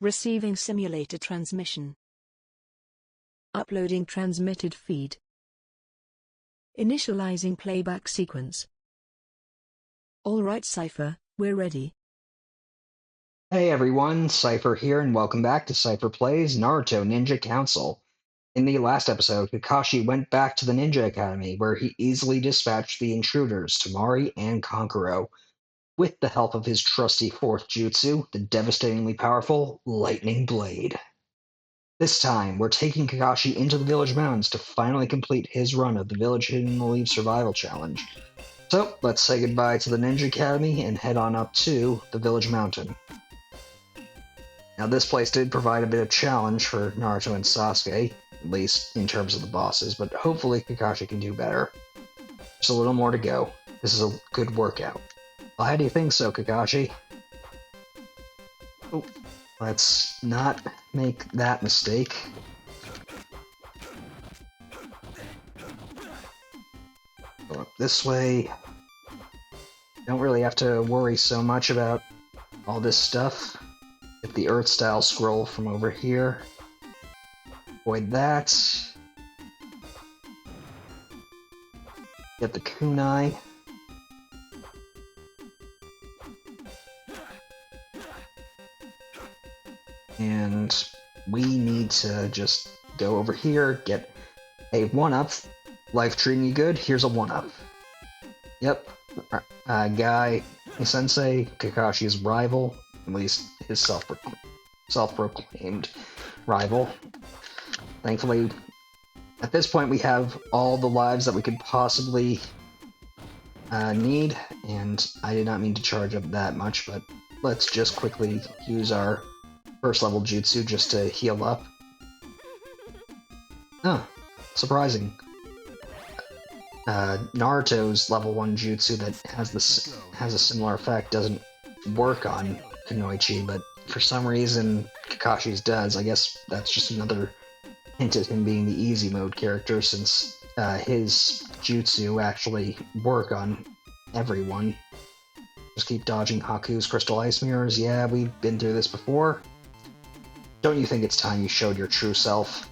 Receiving simulator transmission. Uploading transmitted feed. Initializing playback sequence. Alright Seipher, we're ready. Hey everyone, Seipher here and welcome back to SeipherPlays Naruto Ninja Council. In the last episode, Kakashi went back to the Ninja Academy where he easily dispatched the intruders, Tamari and Kankuro, with the help of his trusty fourth jutsu, the devastatingly powerful Lightning Blade. This time, we're taking Kakashi into the Village Mountains to finally complete his run of the Village Hidden Leaf Survival Challenge. So, let's say goodbye to the Ninja Academy and head on up to the Village Mountain. Now this place did provide a bit of challenge for Naruto and Sasuke, at least in terms of the bosses, but hopefully Kakashi can do better. Just a little more to go. This is a good workout. Well, how do you think so, Kakashi? Oh, let's not make that mistake. Go up this way. Don't really have to worry so much about all this stuff. Get the Earth-style scroll from over here. Avoid that. Get the kunai. And we need to just go over here, get a 1-up. Life treating you good? Here's a 1-up. Yep. Guy, sensei, Kakashi's rival. At least his self-proclaimed rival. Thankfully, at this point we have all the lives that we could possibly need, and I did not mean to charge up that much, but let's just quickly use our first level jutsu just to heal up. Huh, surprising. Naruto's level 1 jutsu that has a similar effect doesn't work on Kunoichi, but for some reason Kakashi's does. I guess that's just another hint at him being the easy mode character, since his jutsu actually work on everyone. Just keep dodging Haku's crystal ice mirrors. Yeah, we've been through this before. Don't you think it's time you showed your true self?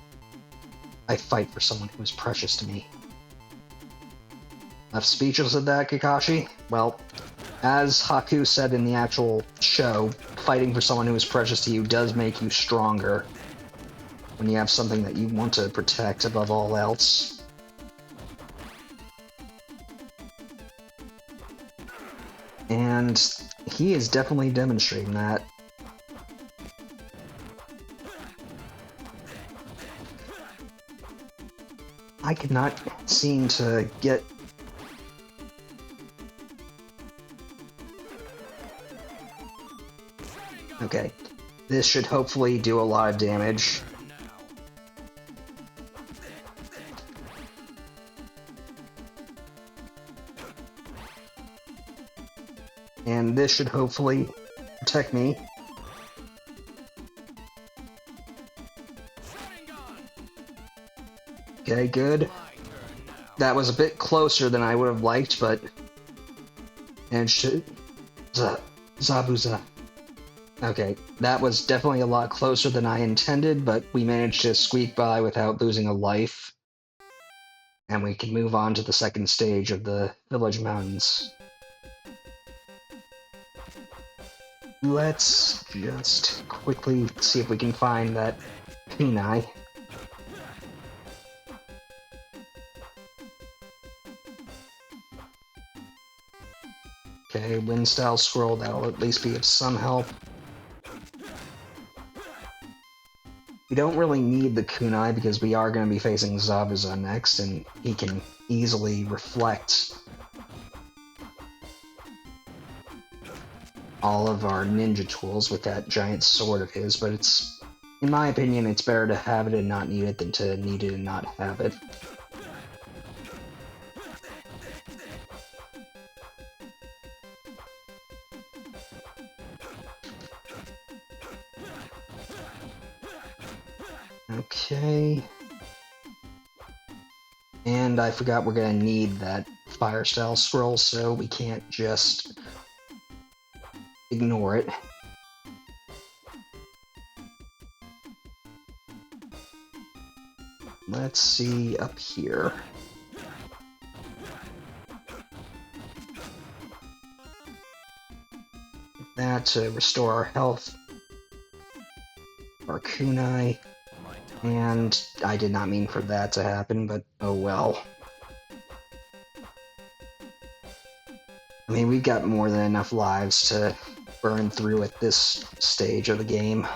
I fight for someone who is precious to me. Enough speechless at that, Kakashi? Well, as Haku said in the actual show, fighting for someone who is precious to you does make you stronger when you have something that you want to protect above all else. And he is definitely demonstrating that. I could not seem to get... Okay, this should hopefully do a lot of damage. And this should hopefully protect me. Okay, good. That was a bit closer than I would have liked, but managed to... Zabuza. Okay, that was definitely a lot closer than I intended, but we managed to squeak by without losing a life. And we can move on to the second stage of the Village Mountains. Let's just quickly see if we can find that kunai. Okay, wind-style scroll, that'll at least be of some help. We don't really need the kunai because we are going to be facing Zabuza next, and he can easily reflect all of our ninja tools with that giant sword of his, but it's, in my opinion, it's better to have it and not need it than to need it and not have it. Okay. And I forgot we're gonna need that fire style scroll, so we can't just ignore it. Let's see up here. That to restore our health. Our kunai. And I did not mean for that to happen, but oh well. I mean, we've got more than enough lives to burn through at this stage of the game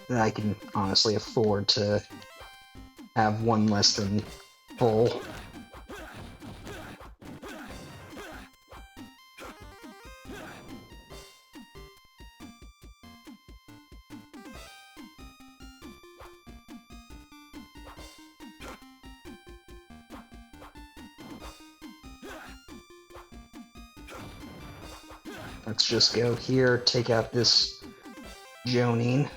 that I can honestly afford to have one less than full. Let's just go here, take out this Jonin.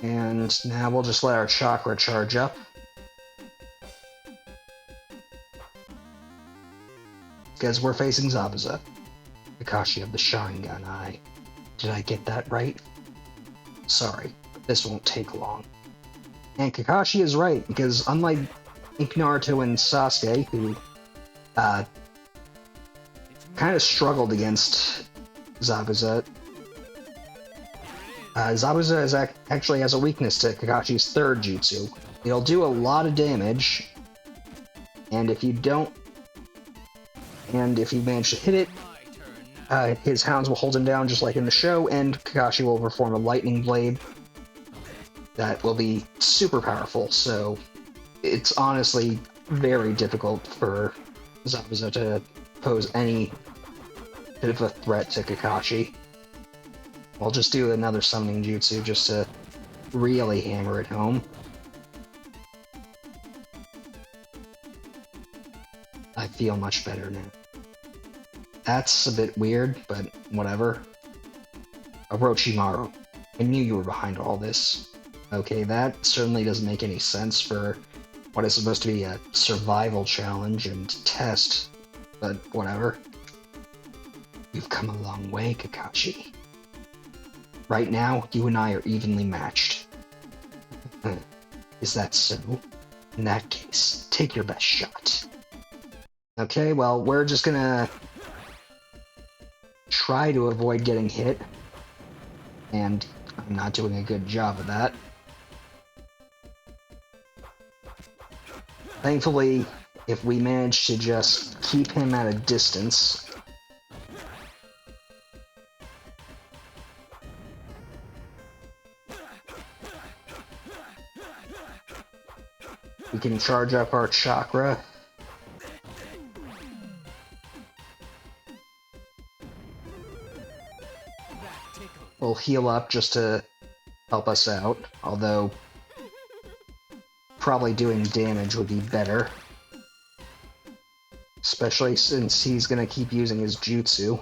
And now we'll just let our chakra charge up. Because we're facing Zabuza, Kakashi of the Sharingan Eye. Did I get that right? Sorry, but this won't take long. And Kakashi is right, because unlike Naruto and Sasuke, who kind of struggled against Zabuza, Zabuza actually has a weakness to Kakashi's third jutsu. It'll do a lot of damage, and if you manage to hit it, his hounds will hold him down just like in the show, and Kakashi will perform a lightning blade that will be super powerful, so it's honestly very difficult for Zabuza to pose any bit of a threat to Kakashi. I'll just do another summoning jutsu just to really hammer it home. I feel much better now. That's a bit weird, but whatever. Orochimaru, I knew you were behind all this. Okay, that certainly doesn't make any sense for what is supposed to be a survival challenge and test, but whatever. You've come a long way, Kakashi. Right now, you and I are evenly matched. Is that so? In that case, take your best shot. Okay, well, we're just gonna try to avoid getting hit, and I'm not doing a good job of that. Thankfully, if we manage to just keep him at a distance, we can charge up our chakra. We'll heal up just to help us out, although probably doing damage would be better. Especially since he's gonna keep using his jutsu.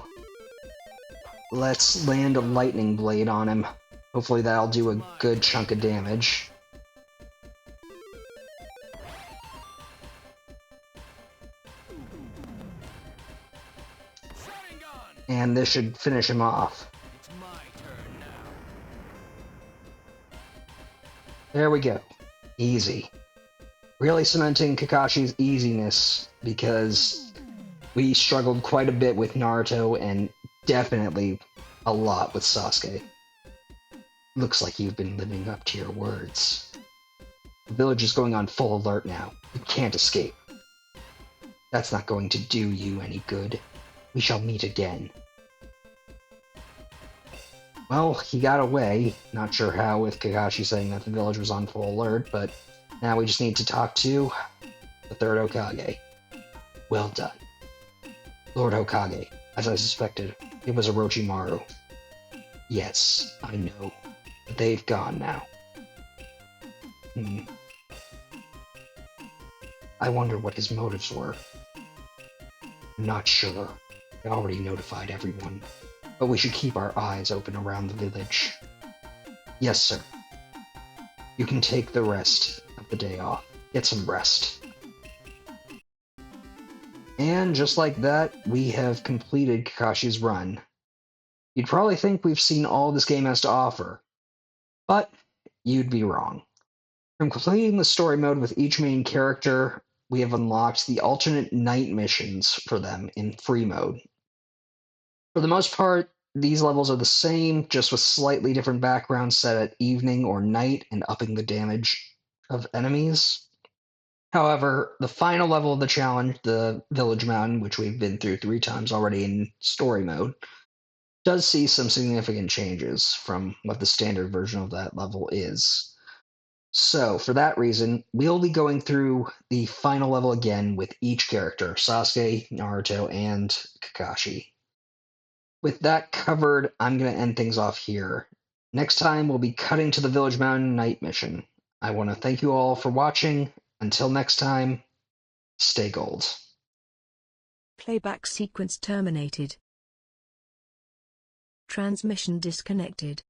Let's land a lightning blade on him. Hopefully that'll do a good chunk of damage. And this should finish him off. There we go. Easy. Really cementing Kakashi's easiness, because we struggled quite a bit with Naruto and definitely a lot with Sasuke. Looks like you've been living up to your words. The village is going on full alert now. You can't escape. That's not going to do you any good. We shall meet again. Well, he got away. Not sure how with Kakashi saying that the village was on full alert, but now we just need to talk to the third Hokage. Well done. Lord Hokage, as I suspected, it was Orochimaru. Yes, I know, but they've gone now. I wonder what his motives were. I'm not sure. I already notified everyone. But we should keep our eyes open around the village. Yes, sir. You can take the rest of the day off. Get some rest. And just like that, we have completed Kakashi's run. You'd probably think we've seen all this game has to offer, but you'd be wrong. From completing the story mode with each main character, we have unlocked the alternate night missions for them in free mode. For the most part, these levels are the same, just with slightly different backgrounds set at evening or night and upping the damage of enemies. However, the final level of the challenge, the Village Mountain, which we've been through 3 times already in story mode, does see some significant changes from what the standard version of that level is. So, for that reason, we'll be going through the final level again with each character Sasuke, Naruto, and Kakashi. With that covered, I'm going to end things off here. Next time, we'll be cutting to the Village Mountain Night mission. I want to thank you all for watching. Until next time, stay gold. Playback sequence terminated. Transmission disconnected.